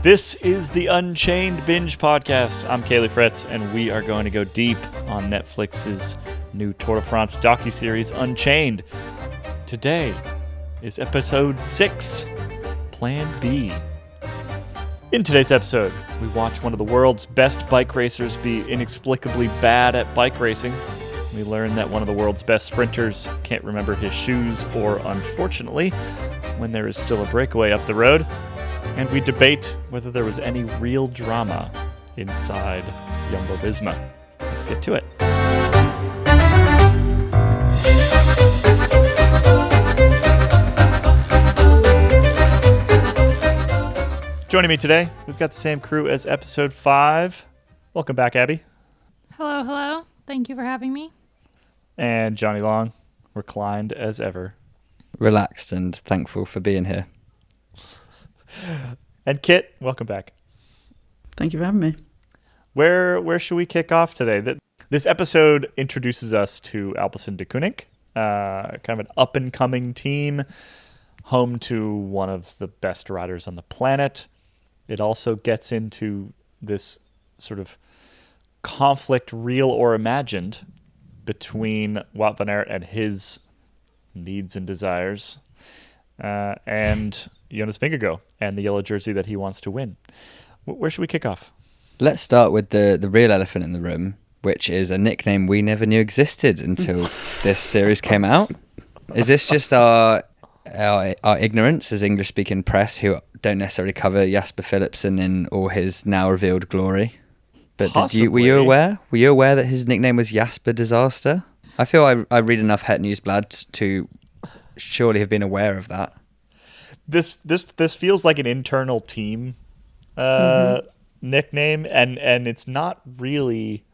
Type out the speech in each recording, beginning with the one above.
This is the Unchained Binge Podcast. I'm Kaylee Fretz, and we are going to go deep on Netflix's new Tour de France docuseries, Unchained. Today is episode 6, Plan B. In today's episode, we watch one of the world's best bike racers be inexplicably bad at bike racing. We learn that one of the world's best sprinters can't remember his shoes, or unfortunately, when there is still a breakaway up the road. And we debate whether there was any real drama inside Jumbo-Visma. Let's get to it. Joining me today, we've got the same crew as episode 5. Welcome back, Abby. Hello. Thank you for having me. And Johnny Long, reclined as ever. Relaxed and thankful for being here. And Kit, welcome back. Thank you for having me. Where should we kick off today? This episode introduces us to Alpecin de Koninck, kind of an up-and-coming team, home to one of the best riders on the planet. It also gets into this sort of conflict, real or imagined, between Wout van Aert and his needs and desires, and Jonas Vingegaard and the yellow jersey that he wants to win. Where should we kick off? Let's start with the real elephant in the room, which is a nickname we never knew existed until this series came out. Is this just our ignorance as English-speaking press who don't necessarily cover Jasper Philipsen in all his now revealed glory? But were you aware? Were you aware that his nickname was Jasper Disaster? I feel I read enough Het Nieuwsblad to surely have been aware of that. This feels like an internal team nickname, and it's not really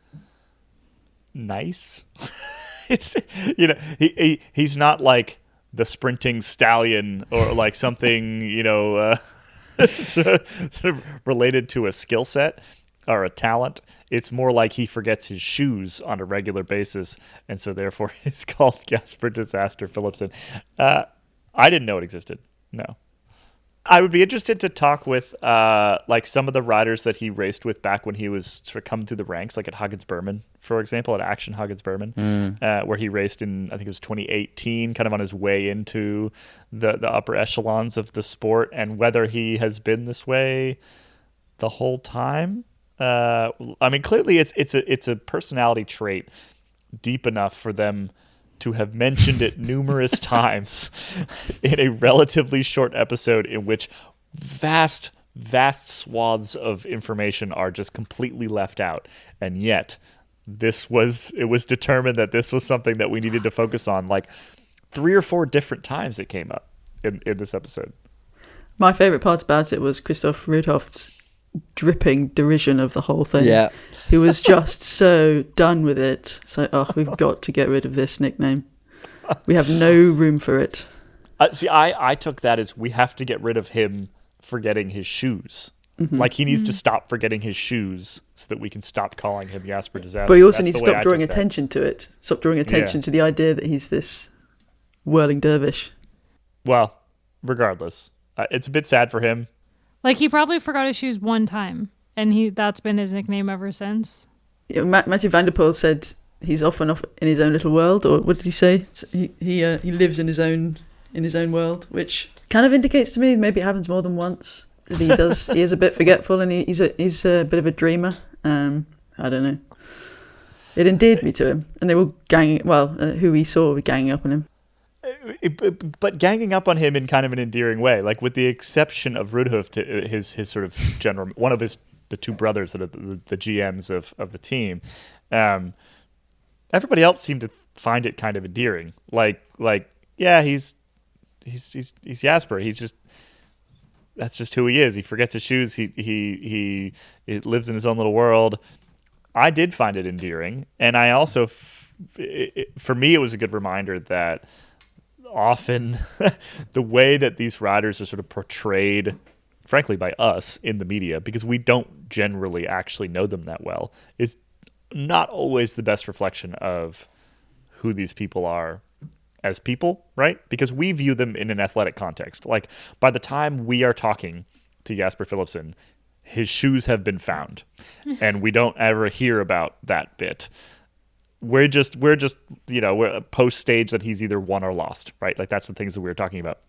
nice. It's he's not like the sprinting stallion or like something sort of related to a skill set or a talent. It's more like he forgets his shoes on a regular basis, and so therefore it's called Jasper Disaster Philipsen. I didn't know it existed. No. I would be interested to talk with like some of the riders that he raced with back when he was sort of coming through the ranks, like at Hagens-Berman, for example, at Action Hagens-Berman, where he raced in, I think it was 2018, kind of on his way into the upper echelons of the sport, and whether he has been this way the whole time. I mean, clearly it's a personality trait deep enough for them to have mentioned it numerous times in a relatively short episode in which vast swaths of information are just completely left out. And yet it was determined that this was something that we needed to focus on, like 3 or 4 different times it came up in this episode. My favorite part about it was Christoph Rudhoft's dripping derision of the whole thing. Yeah. He was just so done with it. So, we've got to get rid of this nickname. We have no room for it. See, I took that as we have to get rid of him forgetting his shoes. Mm-hmm. Like he needs to stop forgetting his shoes so that we can stop calling him Jasper Disaster. But he also needs to stop drawing attention to it. Stop drawing attention to the idea that he's this whirling dervish. Well, regardless, it's a bit sad for him. Like, he probably forgot his shoes one time, and that's been his nickname ever since. Yeah, Mathieu van der Poel said he's off and off in his own little world, or what did he say? He lives in his own world, which kind of indicates to me maybe it happens more than once. That he does. He is a bit forgetful, and he's a bit of a dreamer. I don't know. It endeared me to him, and they were who he saw were ganging up on him. But ganging up on him in kind of an endearing way, like with the exception of Rudhoft, his sort of general, one of the 2 brothers that are the GMs of the team. Everybody else seemed to find it kind of endearing. Like yeah, he's Jasper. That's just who he is. He forgets his shoes. He lives in his own little world. I did find it endearing, and I also, for me, it was a good reminder that often the way that these riders are sort of portrayed, frankly, by us in the media, because we don't generally actually know them that well, is not always the best reflection of who these people are as people, right? Because we view them in an athletic context. Like, by the time we are talking to Jasper Philipsen, his shoes have been found, and we don't ever hear about that bit. We're just we're post stage that he's either won or lost, right? Like that's the things that we were talking about.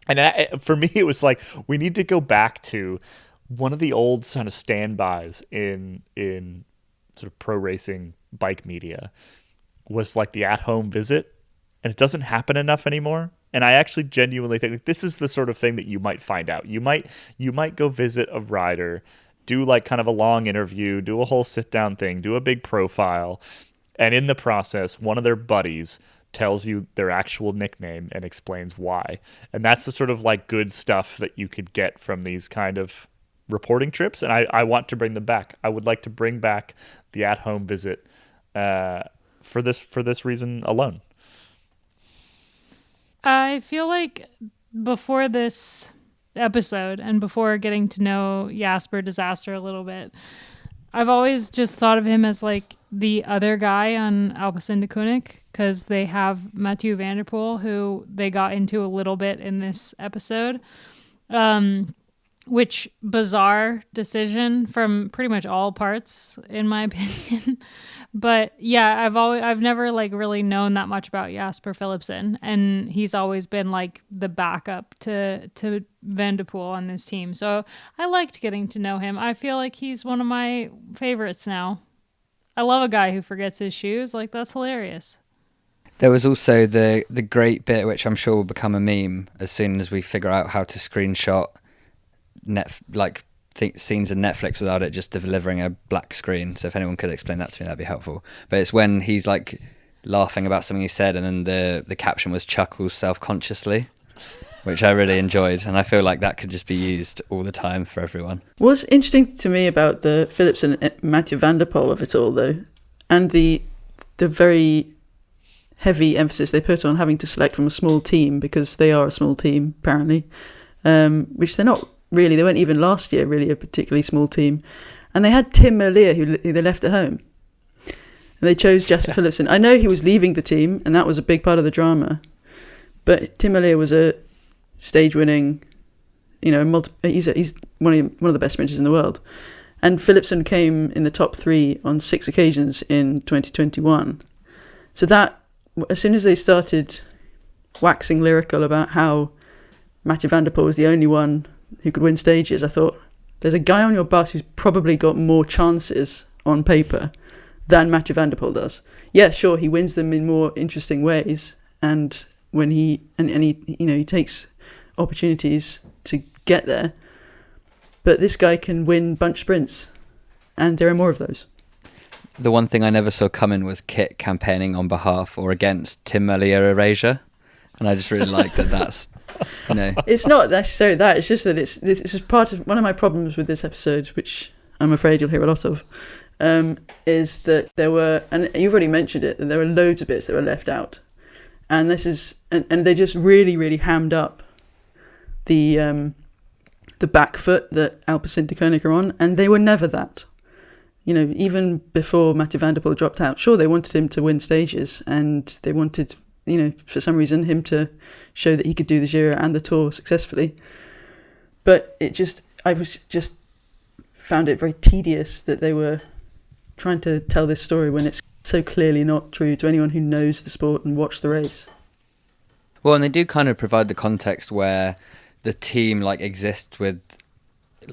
And for me, it was like we need to go back to one of the old kind of standbys in sort of pro racing bike media was like the at-home visit, and it doesn't happen enough anymore. And I actually genuinely think like, this is the sort of thing that you might find out. You might go visit a rider, do like kind of a long interview, do a whole sit-down thing, do a big profile, and in the process, one of their buddies tells you their actual nickname and explains why. And that's the sort of like good stuff that you could get from these kind of reporting trips. And I want to bring them back. I would like to bring back the at-home visit for this reason alone. I feel like before this episode and before getting to know Jasper Disaster a little bit, I've always just thought of him as like the other guy on Alpecin de Koning, because they have Mathieu van der Poel, who they got into a little bit in this episode. Which bizarre decision from pretty much all parts, in my opinion. But yeah, I've never like really known that much about Jasper Philipsen, and he's always been like the backup to Van der Poel on this team. So I liked getting to know him. I feel like he's one of my favorites now. I love a guy who forgets his shoes. Like, that's hilarious. There was also the great bit, which I'm sure will become a meme as soon as we figure out how to screenshot scenes in Netflix without it just delivering a black screen. So if anyone could explain that to me, that'd be helpful. But it's when he's like laughing about something he said, and then the caption was chuckles self-consciously, which I really enjoyed, and I feel like that could just be used all the time for everyone. What's interesting to me about the Philipsen and Mathieu van der Poel of it all, though, and the very heavy emphasis they put on having to select from a small team, because they are a small team apparently, which they're not really. They weren't even last year really a particularly small team, and they had Tim Merlier who they left at home, and they chose Jasper Philipsen. I know he was leaving the team, and that was a big part of the drama, but Tim Merlier was a stage-winning, he's one of the best sprinters in the world, and Philipsen came in the top 3 on 6 occasions in 2021. So that, as soon as they started waxing lyrical about how Mathieu van der Poel was the only one who could win stages, I thought, there's a guy on your bus who's probably got more chances on paper than Mathieu van der Poel does. Yeah, sure, he wins them in more interesting ways, and when he takes opportunities to get there, but this guy can win bunch sprints, and there are more of those. The one thing I never saw coming was Kit campaigning on behalf or against Tim Merlier erasure, and I just really like that's It's not necessarily that, it's just that this is part of one of my problems with this episode, which I'm afraid you'll hear a lot of, is that there were, and you've already mentioned it, that there were loads of bits that were left out, and this is and they just really, really hammed up the back foot that Alpecin de Koning are on, and they were never that. Even before Mathieu van der Poel dropped out, sure, they wanted him to win stages, and they wanted, for some reason, him to show that he could do the Giro and the Tour successfully. But I found it very tedious that they were trying to tell this story when it's so clearly not true to anyone who knows the sport and watched the race. Well, and they do kind of provide the context where the team exists with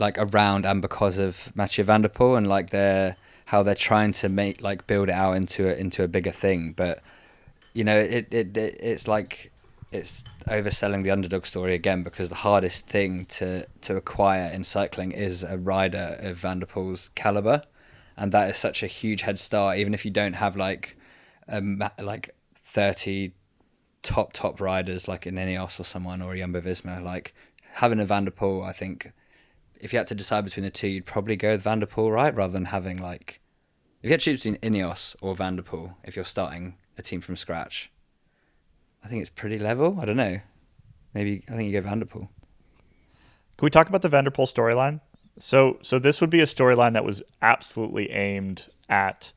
around and because of Mathieu van der Poel, and how they're trying to make build it out into a bigger thing. But it's it's overselling the underdog story again, because the hardest thing to acquire in cycling is a rider of Van der Poel's caliber, and that is such a huge head start. Even if you don't have 30 top riders like in Ineos or someone, or Jumbo-Visma, having a Van der Poel, I think if you had to decide between the two, you'd probably go with Van der Poel, right? Rather than having if you had to choose between Ineos or Van der Poel, if you're starting a team from scratch, I think it's pretty level. I don't know. Maybe I think you go Van der Poel. Can we talk about the Van der Poel storyline? So this would be a storyline that was absolutely aimed at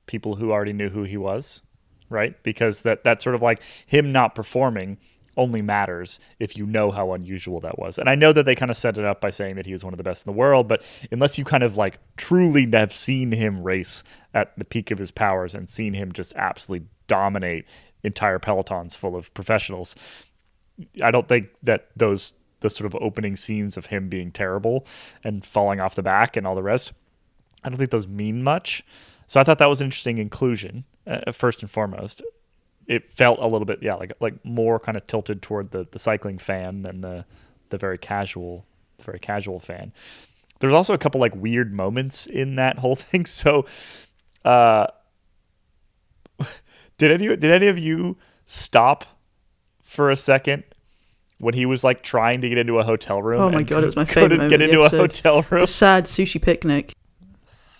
people who already knew who he was, right? Because that's sort of him not performing only matters if you know how unusual that was. And I know that they kind of set it up by saying that he was one of the best in the world, but unless you kind of like truly have seen him race at the peak of his powers and seen him just absolutely dominate entire pelotons full of professionals, I don't think that the sort of opening scenes of him being terrible and falling off the back and all the rest, I don't think those mean much. So I thought that was an interesting inclusion, first and foremost. It felt a little bit, like more kind of tilted toward the cycling fan than the very casual fan. There's also a couple like weird moments in that whole thing. So, did any of you stop for a second when he was like trying to get into a hotel room? Oh my god, it was my favorite moment. Couldn't get into a hotel room. The sad sushi picnic.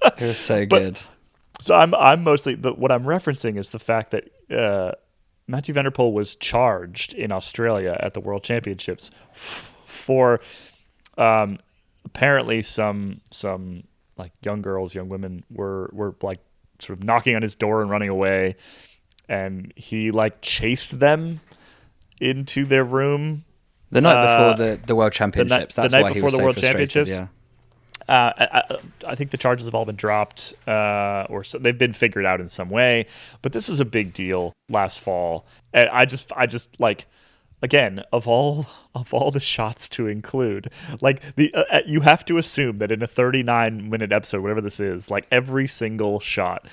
It was so good. So I'm mostly what I'm referencing is the fact that Mathieu van der Poel was charged in Australia at the World Championships for apparently some like young women were like sort of knocking on his door and running away, and he like chased them into their room the night before the World Championships. That's why he was so frustrated. Yeah. I think the charges have all been dropped, or they've been figured out in some way. But this was a big deal last fall, and I just like, again, of all the shots to include, like you have to assume that in a 39-minute episode, whatever this is, like every single shot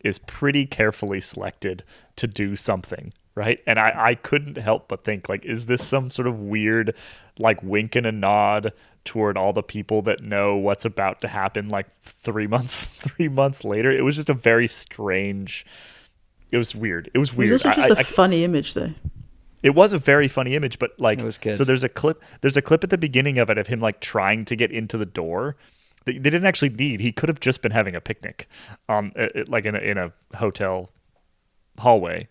is pretty carefully selected to do something. Right. And I couldn't help but think, like, is this some sort of weird, like, wink and a nod toward all the people that know what's about to happen, like 3 months later? It was just a very strange. It was weird. It was weird. It was also just a funny image, though. It was a very funny image, but like, it was good. So there's a clip at the beginning of it of him like trying to get into the door. They didn't actually need. He could have just been having a picnic, like in a hotel hallway.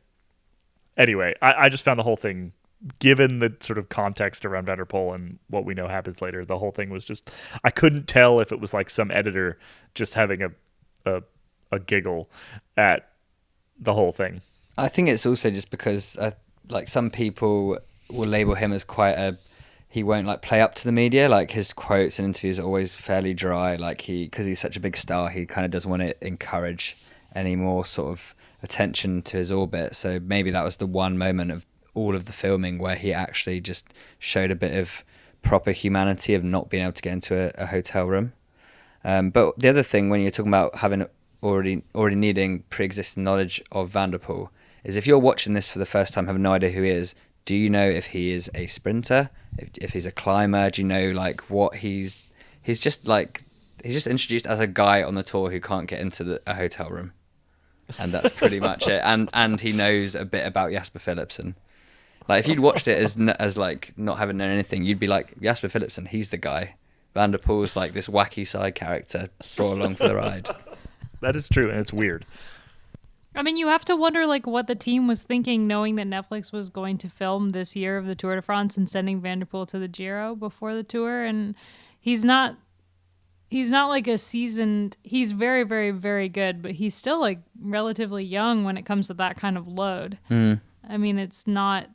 Anyway, I just found the whole thing, given the sort of context around Van der Poel and what we know happens later, the whole thing was just, I couldn't tell if it was like some editor just having a giggle at the whole thing. I think it's also just because like some people will label him as he won't like play up to the media. Like his quotes and interviews are always fairly dry. Like because he's such a big star, he kind of doesn't want to encourage any more sort of attention to his orbit. So maybe that was the one moment of all of the filming where he actually just showed a bit of proper humanity of not being able to get into a hotel room. But the other thing, when you're talking about having already needing pre-existing knowledge of Van der Poel, is if you're watching this for the first time, have no idea who he is, do you know if he is a sprinter, if he's a climber? Do you know like what he's just introduced as a guy on the tour who can't get into a hotel room. And that's pretty much it. And he knows a bit about Jasper Philipsen. Like if you'd watched it as like not having known anything, you'd be like, Jasper Philipsen, he's the guy. Van der Poel's like this wacky side character brought along for the ride. That is true, and it's weird. I mean, you have to wonder like what the team was thinking, knowing that Netflix was going to film this year of the Tour de France and sending Van der Poel to the Giro before the tour, and he's not like a seasoned. He's very, very, very good, but he's still like relatively young when it comes to that kind of load. Mm. I mean, it's not.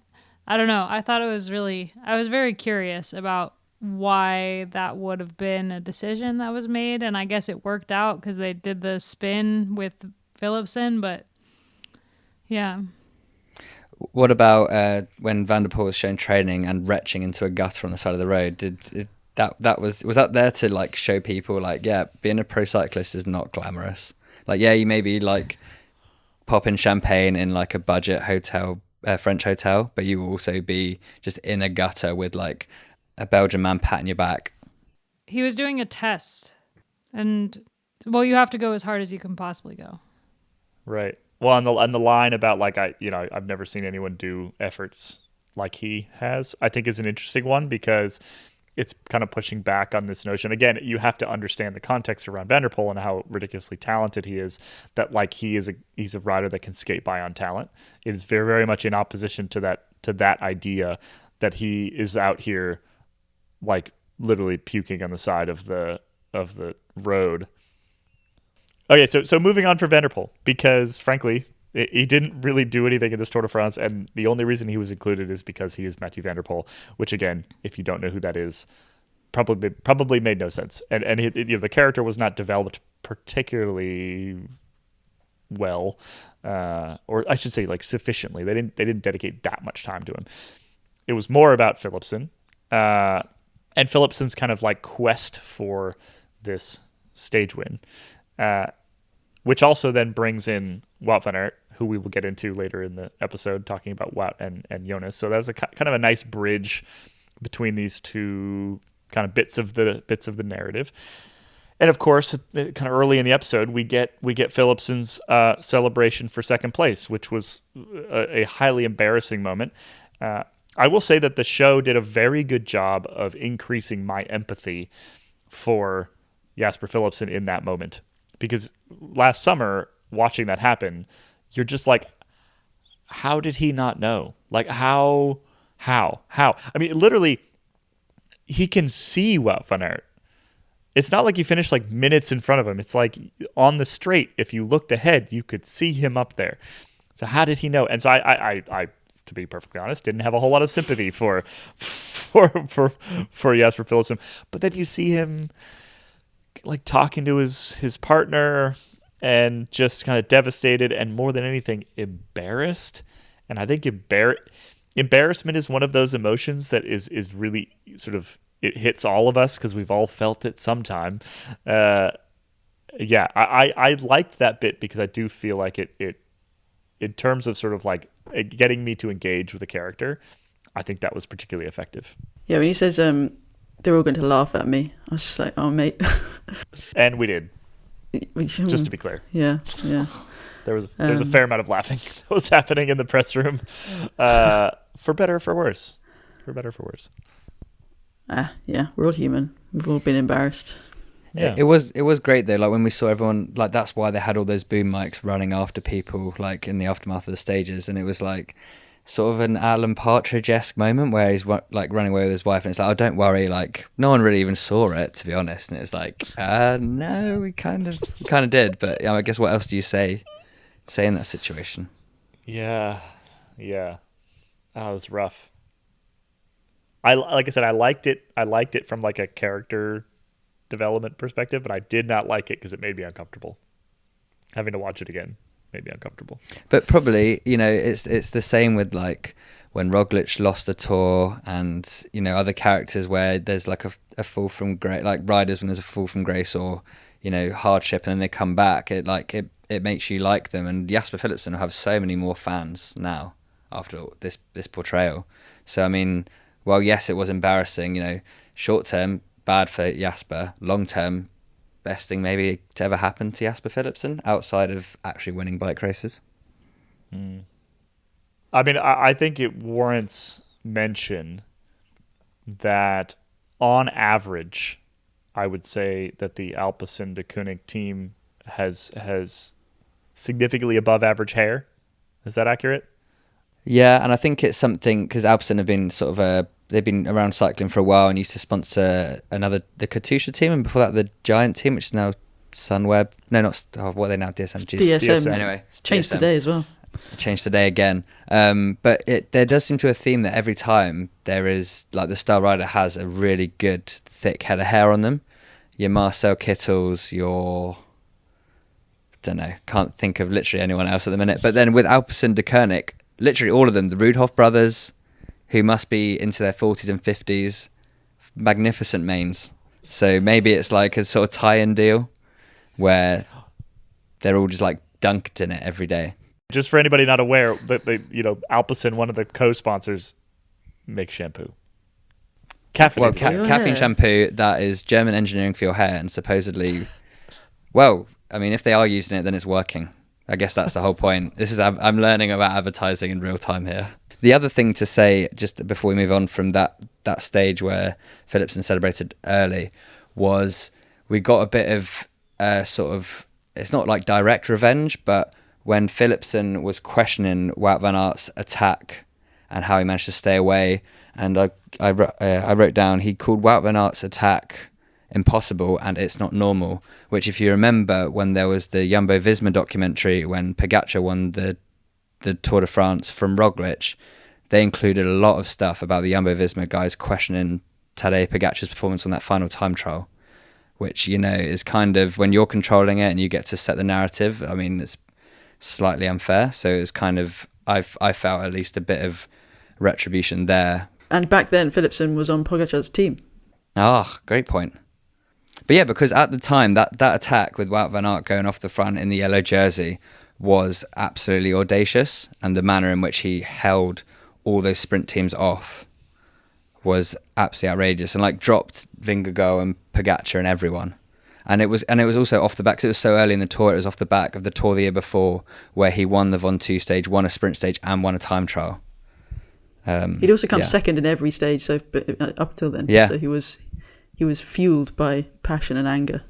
I don't know. I thought it was really. I was very curious about why that would have been a decision that was made, and I guess it worked out because they did the spin with Philipsen, but yeah. What about when Van der Poel was shown training and retching into a gutter on the side of the road? Was that there to like show people like, yeah, being a pro cyclist is not glamorous. Like, yeah, you maybe like pop in champagne in like a budget hotel, French hotel, but you will also be just in a gutter with like a Belgian man patting your back. He was doing a test, and well, you have to go as hard as you can possibly go. Right. Well, on the line about like I've never seen anyone do efforts like he has, I think is an interesting one because it's kind of pushing back on this notion. Again, you have to understand the context around Van der Poel and how ridiculously talented he is, that like he's a rider that can skate by on talent. It is very, very much in opposition to that idea that he is out here like literally puking on the side of the road. Okay, so moving on for Van der Poel, because frankly, He didn't really do anything in this Tour de France, and the only reason he was included is because he is Mathieu van der Poel, which again, if you don't know who that is, probably made no sense. And the character was not developed particularly well, or I should say like sufficiently. They didn't dedicate that much time to him. It was more about Philipsen, and Philipsen's kind of like quest for this stage win, which also then brings in Wout van Aert, who we will get into later in the episode, talking about Wout and Jonas. So that was a kind of a nice bridge between these two kind of bits of the narrative. And of course, kind of early in the episode, we get Philipsen's celebration for second place, which was a highly embarrassing moment. I will say that the show did a very good job of increasing my empathy for Jasper Philipsen in that moment, because last summer watching that happen, you're just like, how did he not know? Like how? I mean, literally, he can see Wout van Aert. It's not like he finished like minutes in front of him. It's like on the straight, if you looked ahead, you could see him up there. So how did he know? And so I to be perfectly honest, didn't have a whole lot of sympathy for Jasper Philipsen. But then you see him like talking to his partner and just kind of devastated and more than anything embarrassed. And I think embarrassment is one of those emotions that is really sort of, it hits all of us because we've all felt it sometime. I liked that bit because I do feel like it in terms of sort of like getting me to engage with the character, I think that was particularly effective. Yeah, when he says they're all going to laugh at me, I was just like, oh mate. And we did. Just to be clear. Yeah. There was a fair amount of laughing that was happening in the press room, for better or for worse. Yeah, we're all human. We've all been embarrassed. Yeah. It was great though. Like when we saw everyone, like that's why they had all those boom mics running after people, like in the aftermath of the stages, and it was like sort of an Alan Partridge-esque moment where he's like running away with his wife, and it's like, oh, don't worry, like no one really even saw it, to be honest. And it's like, no, we kind of did, but I guess what else do you say in that situation? Yeah, that was rough. Like I said, I liked it from like a character development perspective, but I did not like it because it made me uncomfortable. Having to watch it again made me uncomfortable. But probably, it's the same with like when Roglic lost the Tour, and other characters where there's like a fall from grace, like riders when there's a fall from grace or hardship, and then they come back. It makes you like them, and Jasper Philipsen will have so many more fans now after this portrayal. So I mean, well, yes, it was embarrassing. Short term, bad for Jasper. Long term, best thing maybe to ever happen to Jasper Philipsen outside of actually winning bike races. I mean, I think it warrants mention that on average, I would say that the Alpecin de Koenig team has significantly above average hair. Is that accurate? Yeah, and I think it's something because Alpecin have been sort of they've been around cycling for a while and used to sponsor the Katusha team, and before that the Giant team, which is now Sunweb. No, not what are they now? DSM. Anyway, it's changed DSM. Today as well. Changed today again. But there does seem to be a theme that every time there is like the star rider has a really good thick head of hair on them. Your Marcel Kittels, your don't know, can't think of literally anyone else at the minute. But then with Alpecin de Koenig, literally all of them, the Rudhoff brothers, who must be into their 40s and 50s, magnificent manes. So maybe it's like a sort of tie-in deal where they're all just like dunked in it every day. Just for anybody not aware, that Alpecin, one of the co-sponsors, makes shampoo. Caffeine shampoo that is German engineering for your hair, and supposedly, well, I mean, if they are using it, then it's working. I guess that's the whole point. I'm learning about advertising in real time here. The other thing to say, just before we move on from that stage where Philipsen celebrated early, was we got a bit of sort of, it's not like direct revenge, but when Philipsen was questioning Wout van Aert's attack and how he managed to stay away, and I wrote down, he called Wout van Aert's attack impossible and it's not normal. Which, if you remember, when there was the Jumbo-Visma documentary when Pogačar won the Tour de France from Roglic, they included a lot of stuff about the Jumbo-Visma guys questioning Tadej Pogačar's performance on that final time trial, which, you know, is kind of, when you're controlling it and you get to set the narrative, I mean, it's slightly unfair. So it's kind of, I felt at least a bit of retribution there. And back then, Philipsen was on Pogačar's team. Ah, great point. But yeah, because at the time, that attack with Wout van Aert going off the front in the yellow jersey was absolutely audacious, and the manner in which he held all those sprint teams off was absolutely outrageous, and like dropped Vingegaard and Pogačar and everyone. And it was also off the back, because it was so early in the Tour. It was off the back of the Tour the year before, where he won the Von2 stage, won a sprint stage, and won a time trial. He'd also come second in every stage, so up till then. Yeah. So he was fueled by passion and anger.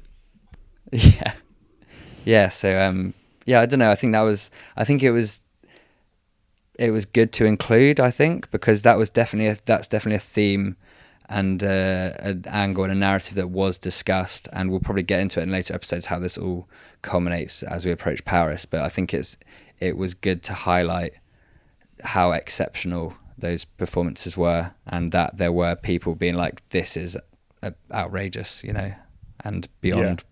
Yeah. Yeah. So I don't know. I think it was good to include, I think, because that's definitely a theme and an angle and a narrative that was discussed, and we'll probably get into it in later episodes how this all culminates as we approach Paris. But I think it was good to highlight how exceptional those performances were, and that there were people being like, this is outrageous, you know, and beyond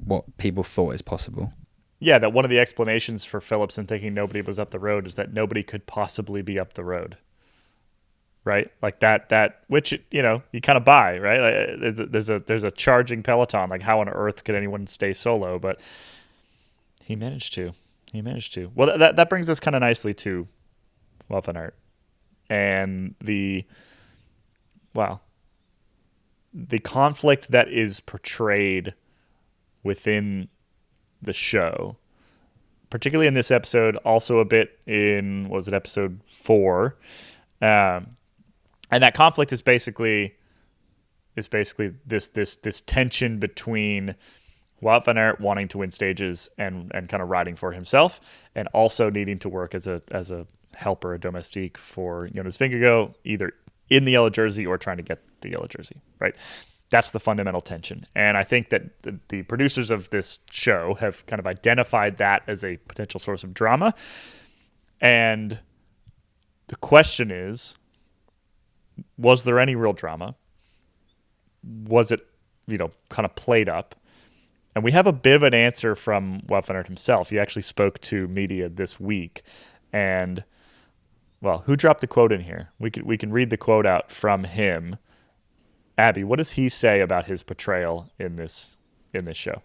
what people thought is possible. Yeah, that one of the explanations for Philipsen thinking nobody was up the road is that nobody could possibly be up the road, right? Like that, which, you know, you kind of buy, right? Like, there's a charging peloton. Like, how on earth could anyone stay solo? But he managed to. Well, that brings us kind of nicely to Wout van Aert and the conflict that is portrayed within the show, particularly in this episode, also a bit in, what was it, episode 4, and that conflict is basically this tension between Wout van Aert wanting to win stages and kind of riding for himself, and also needing to work as a helper, a domestique for Jonas Vingegaard, either in the yellow jersey or trying to get the yellow jersey, right? That's the fundamental tension. And I think that the producers of this show have kind of identified that as a potential source of drama. And the question is, was there any real drama? Was it, kind of played up? And we have a bit of an answer from Wout van Aert himself. He actually spoke to media this week. And, well, who dropped the quote in here? We can read the quote out from him. Abby, what does he say about his portrayal in this show?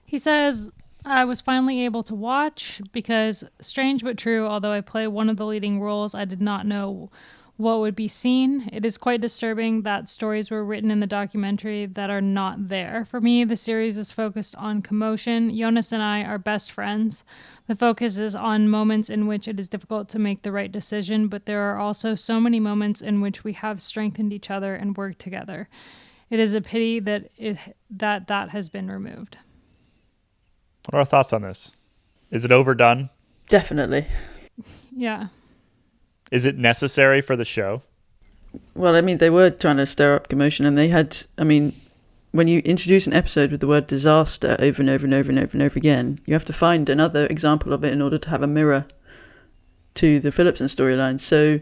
He says, I was finally able to watch because, strange but true, although I play one of the leading roles, I did not know what would be seen. It is quite disturbing that stories were written in the documentary that are not there. For me, the series is focused on commotion. Jonas and I are best friends. The focus is on moments in which it is difficult to make the right decision, but there are also so many moments in which we have strengthened each other and worked together. It is a pity that that has been removed. What are our thoughts on this? Is it overdone? Definitely. Yeah. Is it necessary for the show? Well, I mean, they were trying to stir up commotion, and they had, when you introduce an episode with the word disaster over and over and over and over and over again, you have to find another example of it in order to have a mirror to the Philipsen storyline. So,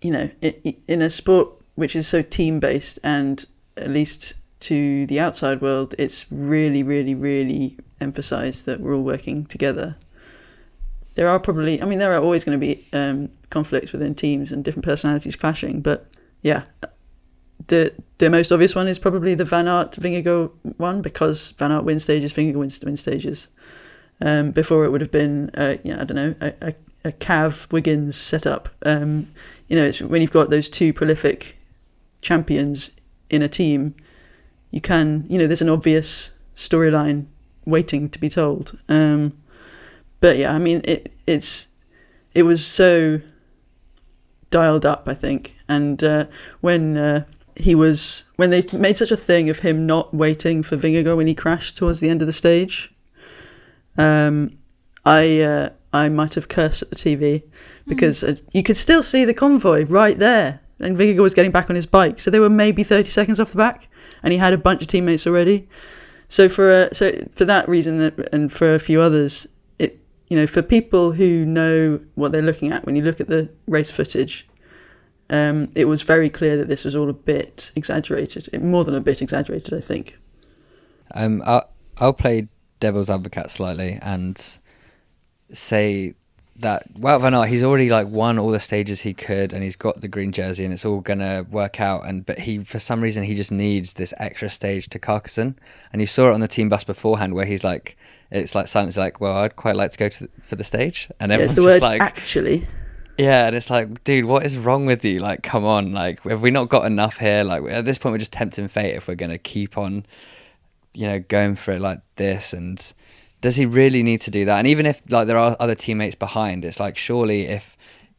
in a sport which is so team-based, and at least to the outside world, it's really, really, really emphasised that we're all working together. There are always going to be conflicts within teams and different personalities clashing, but yeah, the most obvious one is probably the Van Aert-Vingegaard one, because Van Aert wins stages, Vingegaard wins stages. Before it would have been, a Cav-Wiggins setup. It's when you've got those two prolific champions in a team, you can, there's an obvious storyline waiting to be told. But yeah, it was so dialed up, I think. And when they made such a thing of him not waiting for Vingegaard when he crashed towards the end of the stage, I might have cursed at the TV, because you could still see the convoy right there. and Vingegaard was getting back on his bike, so they were maybe 30 seconds off the back, and he had a bunch of teammates already. So for that reason, and for a few others, it, you know, for people who know what they're looking at, when you look at the race footage, it was very clear that this was all a bit exaggerated, more than a bit exaggerated, I think. I'll play devil's advocate slightly and say that Wout van Aert, he's already like won all the stages he could, and he's got the green jersey, and it's all gonna work out. But he, for some reason, he just needs this extra stage to Carcassonne, and you saw it on the team bus beforehand, where he's like, it's like silence, like, well, I'd quite like to go for the stage, and everyone's it's the just word like, actually. Yeah, and it's like, dude, what is wrong with you? Like, come on, like, have we not got enough here? Like, at this point, we're just tempting fate if we're gonna keep on, you know, going for it like this. And does he really need to do that? And even if like there are other teammates behind, it's like, surely if,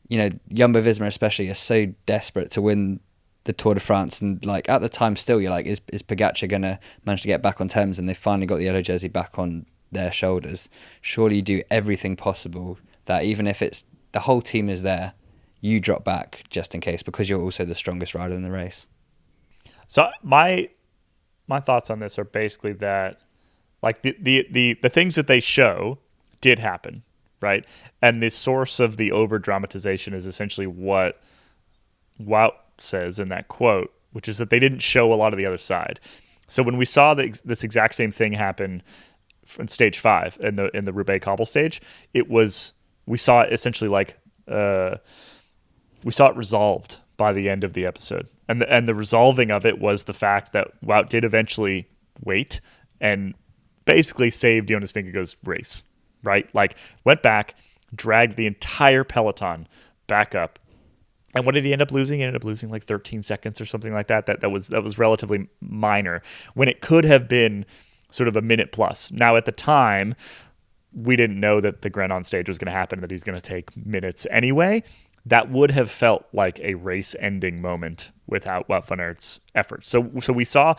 you know, Jumbo-Visma especially are so desperate to win the Tour de France, and like at the time still you're like, is Pogačar gonna manage to get back on terms, and they finally got the yellow jersey back on their shoulders? Surely you do everything possible that even if it's the whole team is there, you drop back just in case, because you're also the strongest rider in the race. So my thoughts on this are basically that, like, the things that they show did happen, right? And the source of the over dramatization is essentially what Wout says in that quote, which is that they didn't show a lot of the other side. So when we saw this exact same thing happen in stage 5 in the Roubaix cobble stage, we saw it essentially like we saw it resolved by the end of the episode, and the resolving of it was the fact that Wout did eventually wait and basically saved Jonas Vingegaard's race, right? Like, went back, dragged the entire peloton back up. And what did he end up losing? He ended up losing like 13 seconds or something like that. That was relatively minor, when it could have been sort of a minute plus. Now, at the time, we didn't know that the Grenon stage was going to happen, that he's going to take minutes anyway. That would have felt like a race-ending moment without Wout van Aert's efforts. So we saw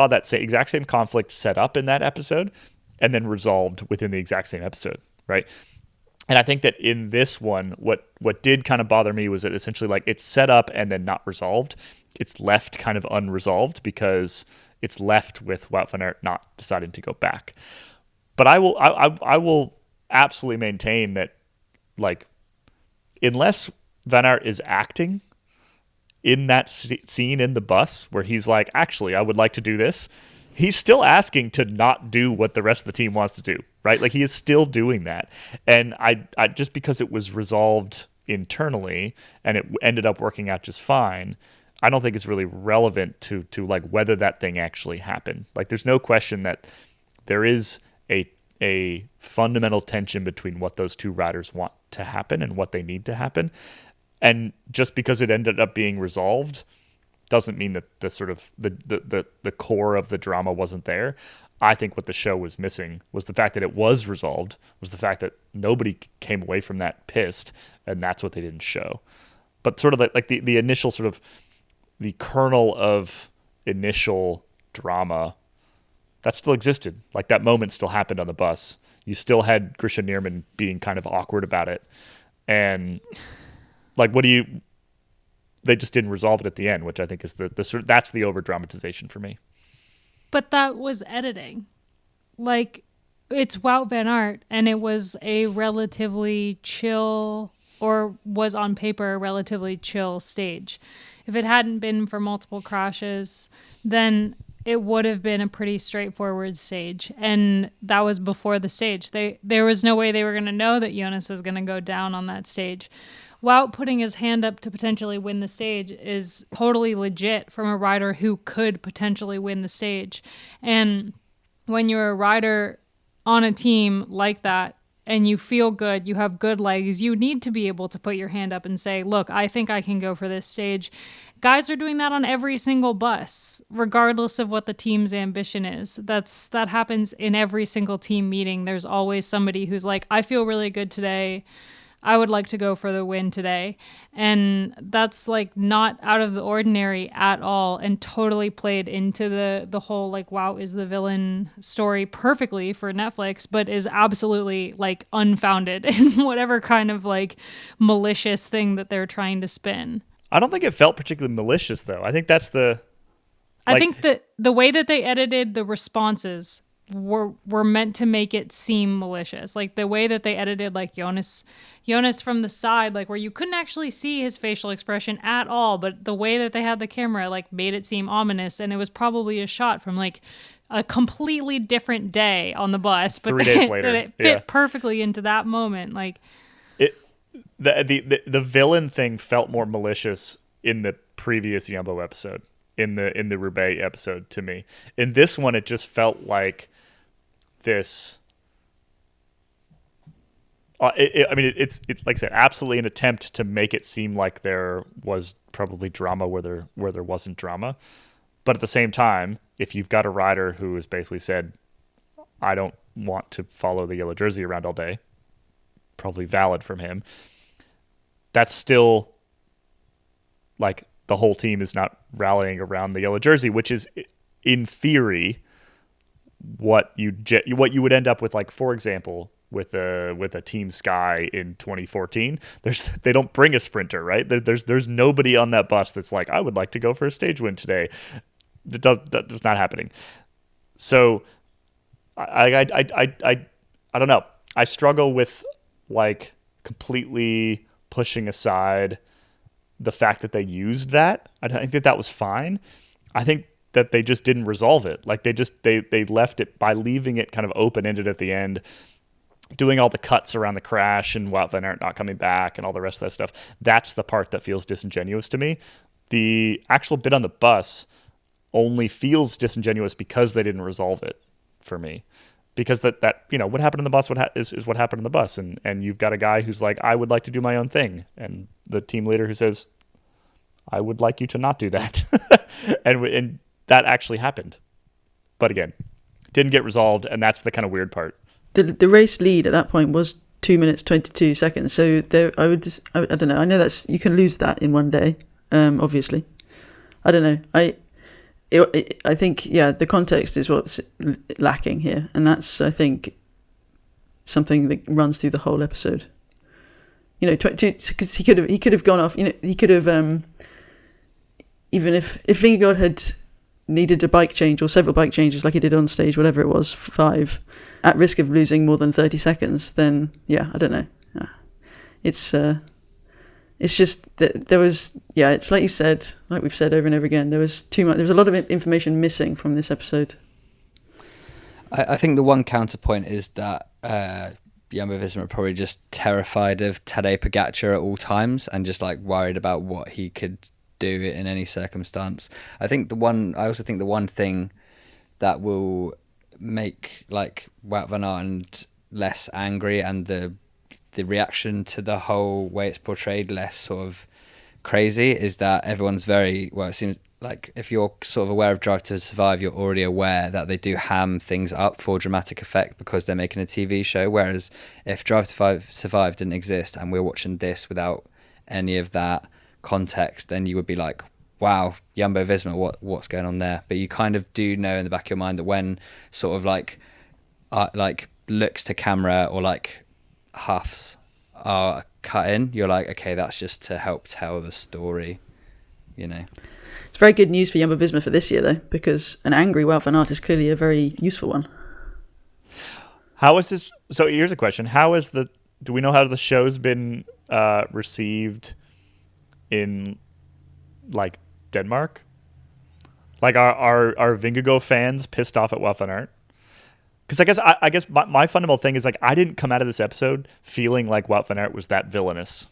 that exact same conflict set up in that episode, and then resolved within the exact same episode, right? And I think that in this one, what did kind of bother me was that essentially, like, it's set up and then not resolved. It's left kind of unresolved because it's left with Wout van Aert not deciding to go back. But I will absolutely maintain that, like, unless Van Aert is acting in that scene in the bus where he's like, actually, I would like to do this, he's still asking to not do what the rest of the team wants to do, right? Like, he is still doing that. And I just because it was resolved internally and it ended up working out just fine, I don't think it's really relevant to like whether that thing actually happened. Like, there's no question that there is a fundamental tension between what those two riders want to happen and what they need to happen. And just because it ended up being resolved doesn't mean that the sort of the core of the drama wasn't there. I think what the show was missing was the fact that it was resolved, was the fact that nobody came away from that pissed, and that's what they didn't show. But sort of like the initial sort of the kernel of initial drama, that still existed. Like, that moment still happened on the bus. You still had Christian Nierman being kind of awkward about it. And like, they just didn't resolve it at the end, which I think is that's the over dramatization for me. But that was editing. Like, it's Wout van Aert, and it was a relatively chill, or was on paper a relatively chill stage. If it hadn't been for multiple crashes, then it would have been a pretty straightforward stage. And that was before the stage. There was no way they were going to know that Jonas was going to go down on that stage. Wout putting his hand up to potentially win the stage is totally legit from a rider who could potentially win the stage. And when you're a rider on a team like that, and you feel good, you have good legs, you need to be able to put your hand up and say, look, I think I can go for this stage. Guys are doing that on every single bus, regardless of what the team's ambition is. That happens in every single team meeting. There's always somebody who's like, I feel really good today. I would like to go for the win today. And that's like not out of the ordinary at all, and totally played into the whole like Wout is the villain story perfectly for Netflix, but is absolutely like unfounded in whatever kind of like malicious thing that they're trying to spin. I don't think it felt particularly malicious, though. I think that's the. I think that the way that they edited the responses were meant to make it seem malicious. Like the way that they edited like Jonas from the side, like where you couldn't actually see his facial expression at all, but the way that they had the camera like made it seem ominous, and it was probably a shot from like a completely different day on the bus, but 3 days later, it fit perfectly into that moment. Like the villain thing felt more malicious in the previous Jumbo episode, in the Roubaix episode to me. In this one, it just felt like this. It's like I said, absolutely an attempt to make it seem like there was probably drama where there wasn't drama. But at the same time, if you've got a rider who has basically said, I don't want to follow the yellow jersey around all day, probably valid from him, that's still like the whole team is not rallying around the yellow jersey, which is in theory what you would end up with, like, for example, with a Team Sky in 2014. They don't bring a sprinter, right? There's nobody on that bus that's like, I would like to go for a stage win today. That's not happening. So I don't know. I struggle with like completely pushing aside the fact that they used that. I think that was fine. I think that they just didn't resolve it. Like they left it by leaving it kind of open-ended at the end, doing all the cuts around the crash and Wout van Aert not coming back and all the rest of that stuff. That's the part that feels disingenuous to me. The actual bit on the bus only feels disingenuous because they didn't resolve it for me. Because that what happened in the bus is what happened in the bus, and you've got a guy who's like, I would like to do my own thing, and the team leader who says, I would like you to not do that, and that actually happened, but again, didn't get resolved, and that's the kind of weird part. The race lead at that point was 2 minutes 22 seconds. So I don't know. I know that's, you can lose that in one day. Obviously, I don't know. I think, yeah, the context is what's lacking here, and that's, I think, something that runs through the whole episode. Because he could have gone off. He could have even if Vingegaard had needed a bike change or several bike changes like he did on stage, whatever it was, 5, at risk of losing more than 30 seconds. Then yeah, I don't know. It's just that there was, yeah, it's like you said, like we've said over and over again, there was too much. There was a lot of information missing from this episode. I think the one counterpoint is that Jumbo-Visma are probably just terrified of Tadej Pogacar at all times and just like worried about what he could do in any circumstance. I also think the one thing that will make like Wout van Aert less angry and the reaction to the whole way it's portrayed less sort of crazy is that everyone's very, well, it seems like if you're sort of aware of Drive to Survive, you're already aware that they do ham things up for dramatic effect because they're making a TV show. Whereas if Drive to Survive didn't exist and we're watching this without any of that context, then you would be like, wow, Jumbo-Visma, what's going on there? But you kind of do know in the back of your mind that when sort of like looks to camera or like huffs are cut in, you're like, okay, that's just to help tell the story, It's very good news for Jumbo-Visma for this year, though, because an angry Wout van Aert is clearly a very useful one. How is this? So here's a question: do we know how the show's been received in like Denmark? Like, are Vingegaard fans pissed off at Wout van Aert? Because I guess my fundamental thing is like I didn't come out of this episode feeling like Wout van Aert was that villainous.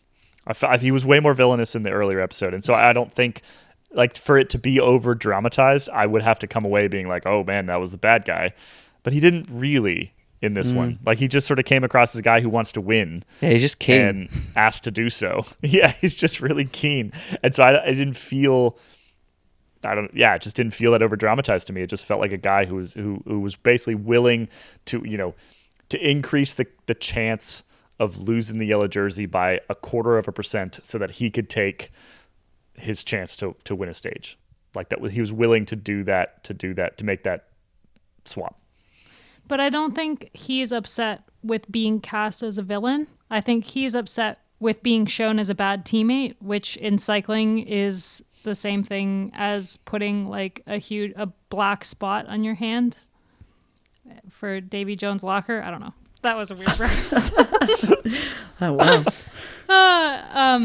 He was way more villainous in the earlier episode, and so I don't think like for it to be over dramatized, I would have to come away being like, oh man, that was the bad guy. But he didn't really in this one. Like he just sort of came across as a guy who wants to win. Yeah, he's just keen and asked to do so. Yeah, he's just really keen, and so I didn't feel. It just didn't feel that over dramatized to me. It just felt like a guy who was basically willing to, to increase the chance of losing the yellow jersey by 0.25% so that he could take his chance to win a stage. Like that, he was willing to do that, to make that swap. But I don't think he's upset with being cast as a villain. I think he's upset with being shown as a bad teammate, which in cycling is the same thing as putting like a black spot on your hand for Davy Jones' locker. I don't know. That was a weird reference. Oh, wow.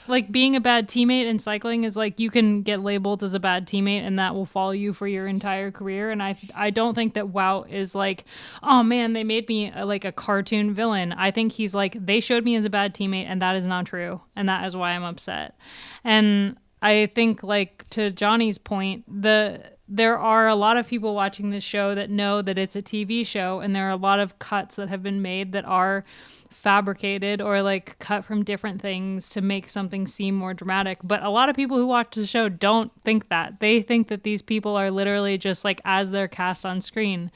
Like being a bad teammate in cycling is like you can get labeled as a bad teammate and that will follow you for your entire career. And I don't think that Wout is like, oh man, they made me like a cartoon villain. I think he's like, they showed me as a bad teammate and that is not true. And that is why I'm upset. And I think, like, to Johnny's point, there are a lot of people watching this show that know that it's a TV show, and there are a lot of cuts that have been made that are fabricated or like cut from different things to make something seem more dramatic. But a lot of people who watch the show don't think that. They think that these people are literally just like as they're cast on screen.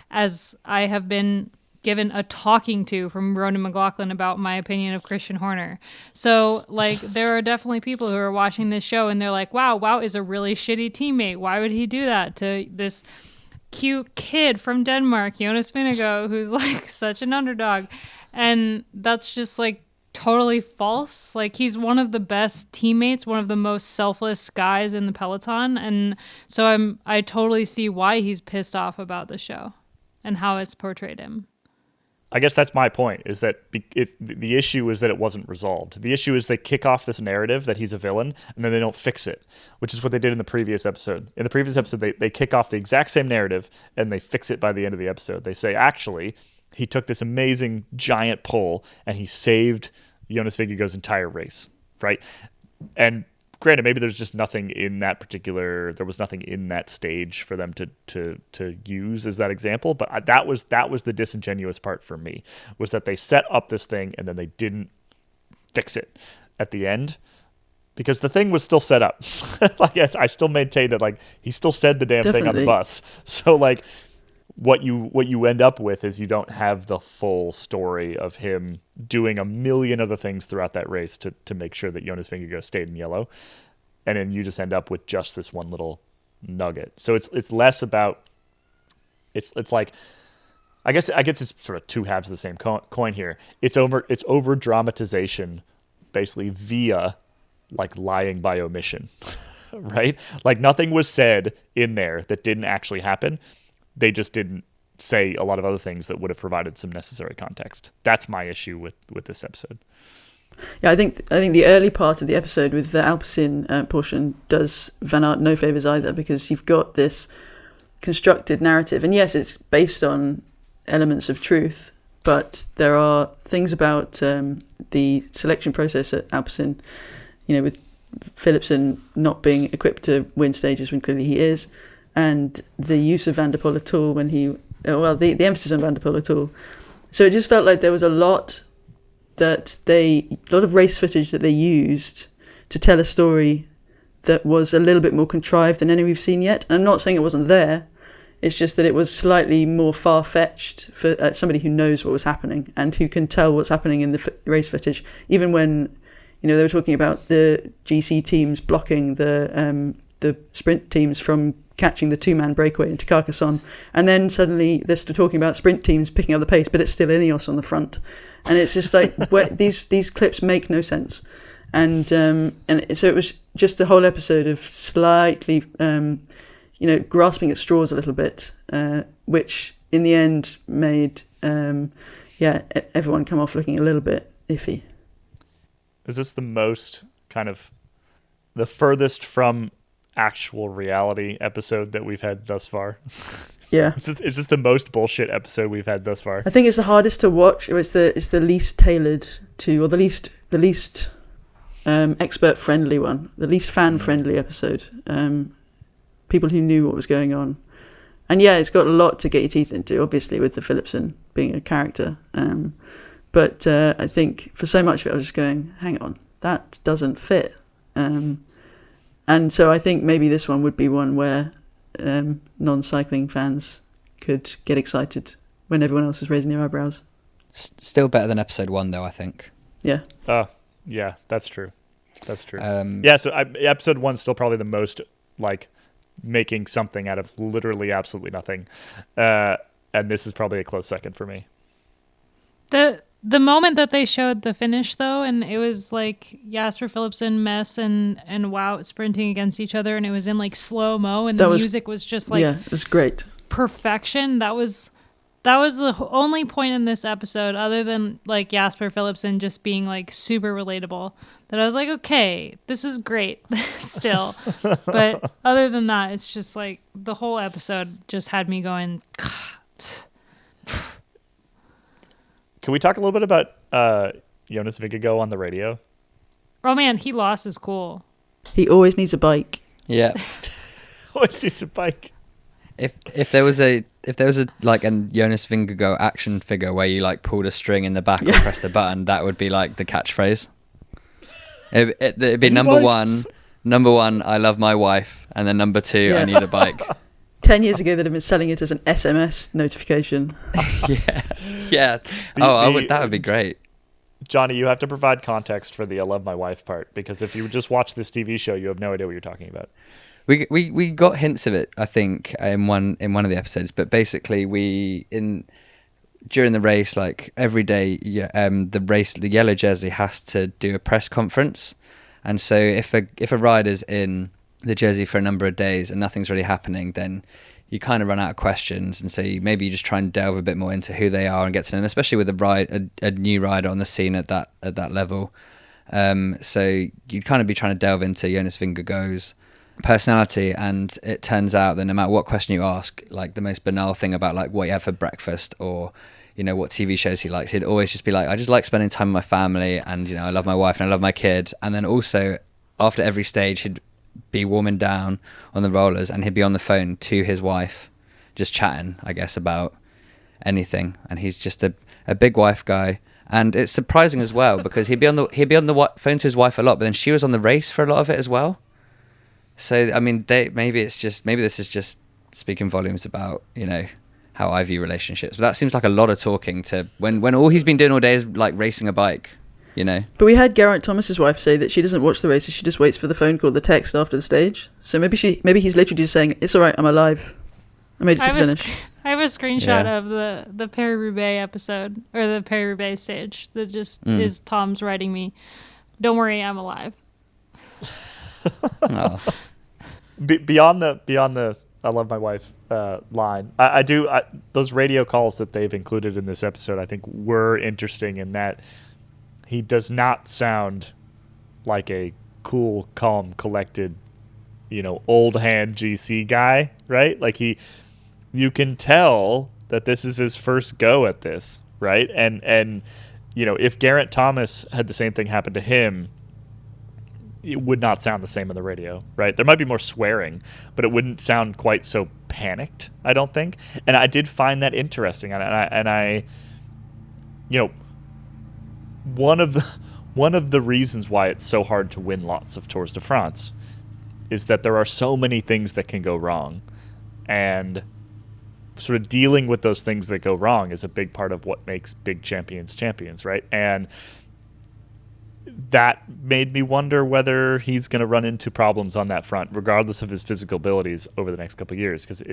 As I have been given a talking to from Ronan McLaughlin about my opinion of Christian Horner. So like there are definitely people who are watching this show and they're like, wow, Wout is a really shitty teammate. Why would he do that to this cute kid from Denmark, Jonas Vingegaard, who's like such an underdog? And that's just like totally false. Like he's one of the best teammates, one of the most selfless guys in the peloton. And so I totally see why he's pissed off about the show and how it's portrayed him. I guess that's my point, is that the issue is that it wasn't resolved. The issue is they kick off this narrative that he's a villain, and then they don't fix it, which is what they did in the previous episode. In the previous episode, they kick off the exact same narrative, and they fix it by the end of the episode. They say, actually, he took this amazing giant pull, and he saved Jonas Vingegaard's entire race, right? And granted, maybe there's just nothing in that there was nothing in that stage for them to use as that example. But that was the disingenuous part for me, was that they set up this thing and then they didn't fix it at the end, because the thing was still set up. Like I still maintain that like he still said the damn thing on the bus. So like what you end up with is you don't have the full story of him doing a million other things throughout that race to make sure that Jonas Vingegaard stayed in yellow, and then you just end up with just this one little nugget. So it's less about it's like I guess it's sort of two halves of the same coin here. It's over dramatization, basically via like lying by omission, right? Like nothing was said in there that didn't actually happen. They just didn't say a lot of other things that would have provided some necessary context. That's my issue with this episode. Yeah, I think the early part of the episode with the Alpecin portion does Van Aert no favours either, because you've got this constructed narrative, and yes, it's based on elements of truth, but there are things about the selection process at Alpecin, with Philipsen not being equipped to win stages when clearly he is, and the use of Van der Poel at all when the emphasis on Van der Poel at all. So it just felt like there was a lot of race footage that they used to tell a story that was a little bit more contrived than any we've seen yet. And I'm not saying it wasn't there. It's just that it was slightly more far-fetched for somebody who knows what was happening and who can tell what's happening in the race footage. Even when, they were talking about the GC teams blocking the sprint teams from catching the two-man breakaway into Carcassonne, and then suddenly they're still talking about sprint teams picking up the pace, but it's still Ineos on the front, and it's just like these clips make no sense, and so it was just a whole episode of slightly grasping at straws a little bit, which in the end made everyone come off looking a little bit iffy. Is this the most kind of the furthest from actual reality episode that we've had thus far? Yeah, it's just the most bullshit episode we've had thus far. I think it's the hardest to watch. It's the least tailored to, or the least expert friendly one, the least fan friendly episode. People who knew what was going on, and yeah, it's got a lot to get your teeth into, obviously, with the Philipsen being a character. But I think for so much of it, I was just going, hang on, that doesn't fit. And so I think maybe this one would be one where non-cycling fans could get excited when everyone else is raising their eyebrows. Still better than episode 1, though, I think. Yeah. Yeah, that's true. So episode 1's still probably the most, like, making something out of literally absolutely nothing. And this is probably a close second for me. The moment that they showed the finish, though, and it was like Jasper Philipsen, Mess, and Wout sprinting against each other, and it was in like slow mo, and the music was just like it was great, perfection. That was the only point in this episode, other than like Jasper Philipsen just being like super relatable, that I was like, okay, this is great still. But other than that, it's just like the whole episode just had me going. Can we talk a little bit about Jonas Vingegaard on the radio? Oh man, he lost his cool. He always needs a bike. Yeah. Always needs a bike. If there was a like a Jonas Vingegaard action figure where you like pulled a string in the back or press the button, that would be like the catchphrase. It'd be number one, I love my wife, and then number two, I need a bike. 10 years ago, they'd have been selling it as an SMS notification. Yeah. That would be great. Johnny, you have to provide context for the I love my wife part, because if you just watch this TV show, you have no idea what you're talking about. We got hints of it, I think, in one of the episodes, but basically during the race, like every day, the yellow jersey has to do a press conference, and so if a rider's in the jersey for a number of days and nothing's really happening, then you kind of run out of questions, and so maybe you just try and delve a bit more into who they are and get to know them, especially with a new rider on the scene at that level. So you'd kind of be trying to delve into Jonas Vingegaard's personality, and it turns out that no matter what question you ask, like the most banal thing about like what you have for breakfast or what TV shows he likes, he'd always just be like, I just like spending time with my family, and I love my wife and I love my kid. And then also after every stage he'd be warming down on the rollers and he'd be on the phone to his wife just chatting, I guess, about anything. And he's just a big wife guy, and it's surprising as well because he'd be on the phone to his wife a lot, but then she was on the race for a lot of it as well. So I mean, maybe this is just speaking volumes about how I view relationships. But that seems like a lot of talking to when all he's been doing all day is like racing a bike. But we had Geraint Thomas's wife say that she doesn't watch the races, she just waits for the phone call, the text after the stage. So maybe he's literally just saying, it's all right, I'm alive, I made it to the finish. I have a screenshot of the Paris-Roubaix episode, or the Paris-Roubaix stage, that just is Tom's writing me, don't worry, I'm alive. Oh. Beyond the I love my wife line, I do those radio calls that they've included in this episode, I think were interesting in that he does not sound like a cool, calm, collected, old hand GC guy, right? Like you can tell that this is his first go at this, right? And if Geraint Thomas had the same thing happen to him, it would not sound the same on the radio, right? There might be more swearing, but it wouldn't sound quite so panicked, I don't think. And I did find that interesting, and I one of the reasons why it's so hard to win lots of Tours de France is that there are so many things that can go wrong, and sort of dealing with those things that go wrong is a big part of what makes big champions, right? And that made me wonder whether he's going to run into problems on that front, regardless of his physical abilities over the next couple of years, because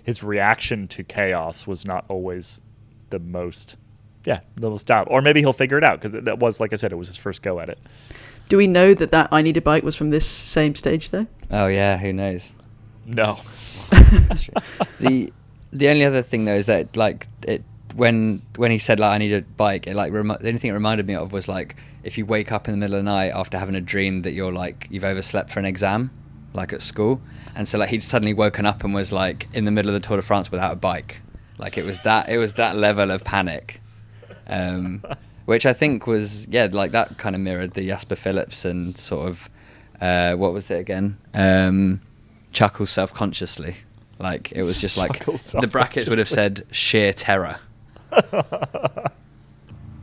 his reaction to chaos was not always the most doubt. Or maybe he'll figure it out, because that was, like I said, it was his first go at it. Do we know that I Need a Bike was from this same stage, though? Oh yeah, who knows? No. The only other thing though is that like when he said like I need a bike, it like the only thing it reminded me of was like if you wake up in the middle of the night after having a dream that you've overslept for an exam, like at school, and so like he'd suddenly woken up and was like in the middle of the Tour de France without a bike. Like it was that level of panic, which I think was like that kind of mirrored the Jasper Philipsen sort of what was it again? Chuckle self-consciously. Like it was just like the brackets would have said sheer terror.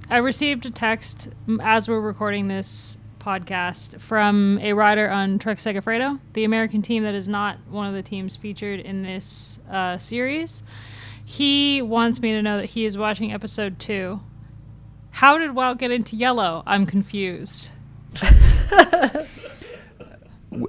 I received a text as we're recording this podcast from a rider on Trek Segafredo, the American team that is not one of the teams featured in this series. He wants me to know that he is watching episode 2. How did Wout get into yellow? I'm confused.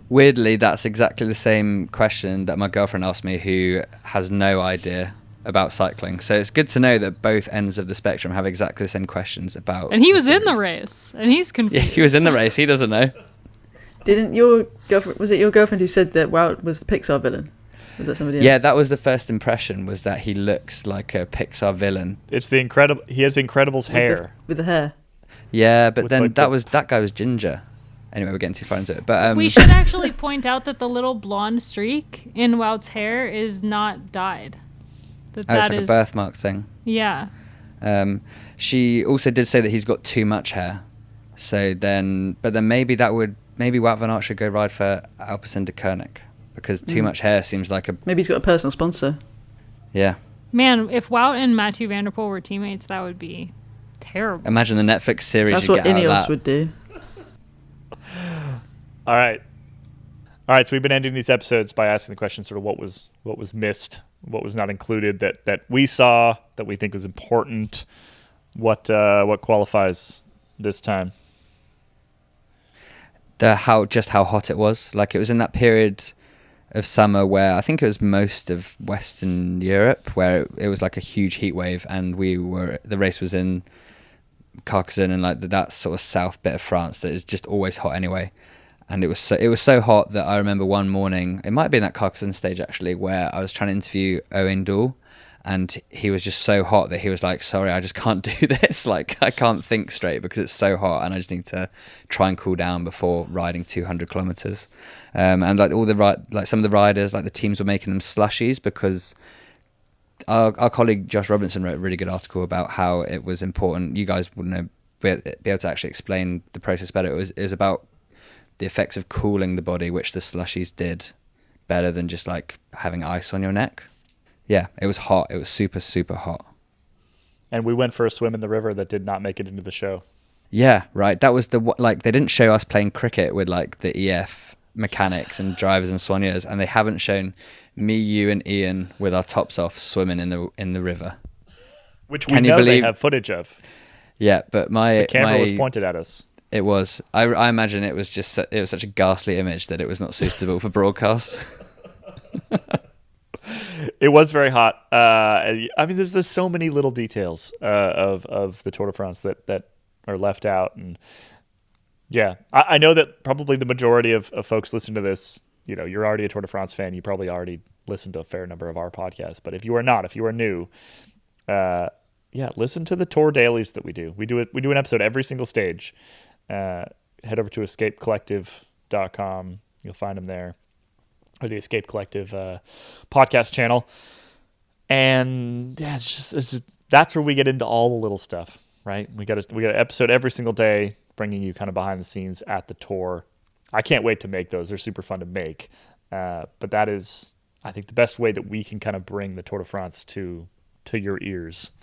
Weirdly, that's exactly the same question that my girlfriend asked me, who has no idea about cycling. So it's good to know that both ends of the spectrum have exactly the same questions about. And he was in the series. race, and he's confused. Yeah, he was in the race. He doesn't know. Didn't your girlfriend? Was it your girlfriend who said that Wout was the Pixar villain? Was that somebody else? Yeah, that was the first impression, was that he looks like a Pixar villain. It's the incredible. He has Incredibles hair. With the hair. Yeah, but With, then like, that guy was ginger. Anyway, we're getting too far into it. But We should actually point out that the little blonde streak in Wout's hair is not dyed. it's like a birthmark thing. Yeah. She also did say that he's got too much hair. So then, but then maybe Wout van Aert should go ride for Alpecin de Koenig, because too much hair seems like a... Maybe he's got a personal sponsor. Yeah. Man, if Wout and Mathieu van der Poel were teammates, that would be terrible. Imagine the Netflix series That's you what get out of Ineos that. would do. All right. So we've been ending these episodes by asking the question, sort of what was missed, what was not included that we saw that we think was important, what qualifies this time. How hot it was. Like, it was in that period of summer where I think it was most of Western Europe, where it was like a huge heat wave, and the race was in Carcassonne and like that sort of south bit of France that is just always hot anyway. And it was so hot that I remember one morning, it might have been that Carcassonne stage actually, where I was trying to interview Owen Dool, and he was just so hot that he was like, sorry, I just can't do this. Like, I can't think straight because it's so hot, and I just need to try and cool down before riding 200 kilometers. And like some of the riders, like the teams were making them slushies, because our colleague Josh Robinson wrote a really good article about how it was important. You guys wouldn't be able to actually explain the process better. It was about the effects of cooling the body, which the slushies did better than just like having ice on your neck. Yeah, it was hot. It was super, super hot. And we went for a swim in the river that did not make it into the show. Yeah, right. That was they didn't show us playing cricket with like the EF mechanics and drivers and soigneurs, and they haven't shown me, you, and Ian with our tops off swimming in the river. Which we know they have footage of. Yeah, but the camera was pointed at us. It was. I imagine it was such a ghastly image that it was not suitable for broadcast. It was very hot. I mean, there's so many little details of the Tour de France that are left out, and yeah, I know that probably the majority of folks listening to this, you're already a Tour de France fan. You probably already listened to a fair number of our podcasts. But if you are not, if you are new, listen to the Tour dailies that we do. We do an episode every single stage. Head over to escapecollective.com. You'll find them there. Or the Escape Collective podcast channel. And yeah, it's just that's where we get into all the little stuff, right? We got an episode every single day, bringing you kind of behind the scenes at the Tour. I can't wait to make those. They're super fun to make. But that is, I think, the best way that we can kind of bring the Tour de France to your ears.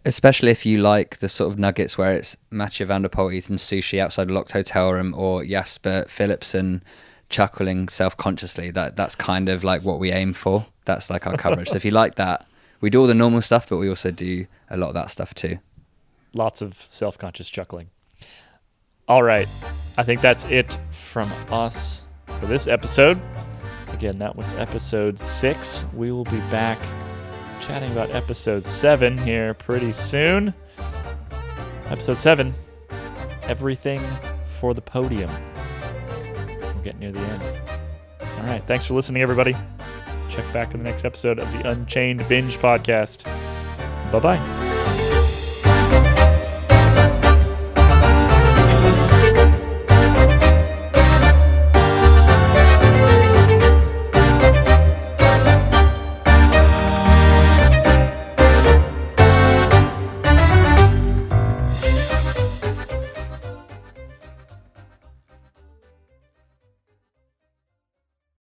Especially if you like the sort of nuggets where it's Mathieu van der Poel eating sushi outside a locked hotel room, or Jasper Philipsen chuckling self-consciously. That's kind of like what we aim for. That's like our coverage. So if you like that, we do all the normal stuff, but we also do a lot of that stuff too. Lots of self-conscious chuckling. All right. I think that's it from us for this episode. Again, that was episode 6. We will be back chatting about episode 7 here pretty soon. Episode 7, everything for the podium. We're getting near the end. All right. Thanks for listening, everybody. Check back in the next episode of the Unchained Binge Podcast. Bye-bye.